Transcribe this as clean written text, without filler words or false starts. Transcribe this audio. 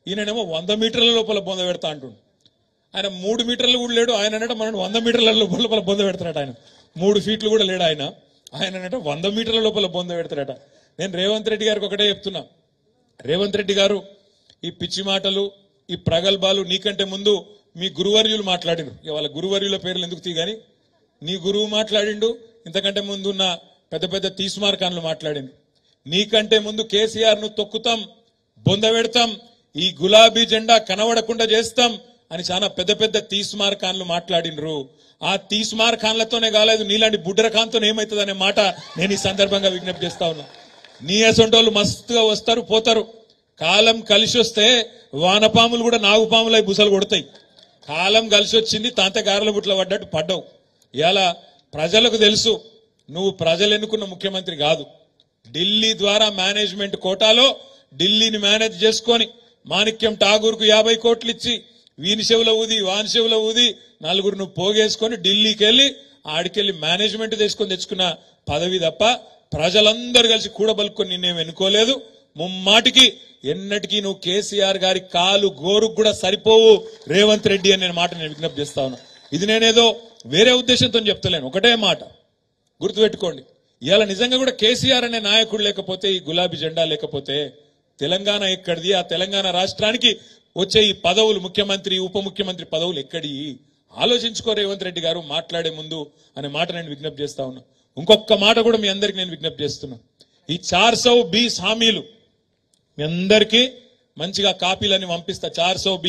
ఈయననేమో 100 మీటర్ల లోపల బొంద పెడతా అంటుండు. ఆయన 3 మీటర్లు కూడా లేడు. ఆయన అంటే మనం 100 మీటర్ల లోపల బొంద పెడతాడట. ఆయన 3 ఫీట్లు కూడా లేడు. ఆయన అంటే 100 మీటర్ల లోపల బొంద పెడతాడట. నేను రేవంత్ రెడ్డి గారికి ఒకటే చెప్తున్నా, రేవంత్ రెడ్డి గారు ఈ పిచ్చి మాటలు, ఈ ప్రగల్భాలు నీకంటే ముందు మీ గురువర్యులు మాట్లాడిను. వాళ్ళ గురువర్యుల పేర్లు ఎందుకు తీగాని, నీ గురువు మాట్లాడిండు, ఇంతకంటే ముందు ఉన్న పెద్ద పెద్ద తీస్మార్కాన్లు మాట్లాడిండు. నీకంటే ముందు కేసీఆర్ ను తొక్కుతాం, బొంద పెడతాం, ఈ గులాబీ జెండా కనబడకుండా చేస్తాం అని చాలా పెద్ద పెద్ద తీస్మార్కాన్లు మాట్లాడినరు. ఆ తీస్మార్కాన్లతోనే కాలేదు, నీలాంటి బుడ్డరకాంతో ఏమవుతుంది అనే మాట నేను ఈ సందర్భంగా విజ్ఞప్తి చేస్తా ఉన్నా. నీ అసొంటోళ్ళు మస్తుగా వస్తారు పోతారు. కాలం కలిసి వస్తే వానపాములు కూడా నాగుపాములై బుసలు కొడతాయి. కాలం కలిసి వచ్చింది, తాంతగారల బుట్ల పడ్డట్టు పడ్డావు. ఇలా ప్రజలకు తెలుసు నువ్వు ప్రజలు ఎన్నుకున్న ముఖ్యమంత్రి కాదు. ఢిల్లీ ద్వారా మేనేజ్మెంట్ కోటాలో ఢిల్లీని మేనేజ్ చేసుకొని మాణిక్యం ఠాగూర్ కు 50 కోట్లు ఇచ్చి వీని చెవుల ఊది వాని చెవుల ఊది నలుగురు నువ్వు పోగేసుకొని ఢిల్లీకి వెళ్ళి ఆడికెళ్ళి మేనేజ్మెంట్ తీసుకొని తెచ్చుకున్న పదవి తప్ప ప్రజలందరూ కలిసి కూడబలుకొని నిన్నేం ఎన్నుకోలేదు. ముమ్మాటికి ఎన్నటికీ నువ్వు కేసీఆర్ గారి కాలు గోరుకు కూడా సరిపోవు రేవంత్ రెడ్డి అనే మాట నేను విజ్ఞప్తి చేస్తా ఉన్నా. ఇది నేనేదో వేరే ఉద్దేశంతో చెప్తలేను, ఒకటే మాట గుర్తుపెట్టుకోండి. ఇవాళ నిజంగా కూడా కేసీఆర్ అనే నాయకుడు లేకపోతే, ఈ గులాబీ జెండా లేకపోతే తెలంగాణ ఎక్కడిది? ఆ తెలంగాణ రాష్ట్రానికి వచ్చే ఈ పదవులు, ముఖ్యమంత్రి ఉప ముఖ్యమంత్రి పదవులు ఎక్కడి? ఆలోచించుకో రేవంత్ రెడ్డి గారు మాట్లాడే ముందు అనే మాట నేను విజ్ఞప్తి చేస్తా ఉన్నా. ఇంకొక మాట కూడా మీ అందరికి నేను విజ్ఞప్తి చేస్తున్నా. ఈ 420 హామీలు మీ అందరికీ మంచిగా కాపీలని పంపిస్తా. 420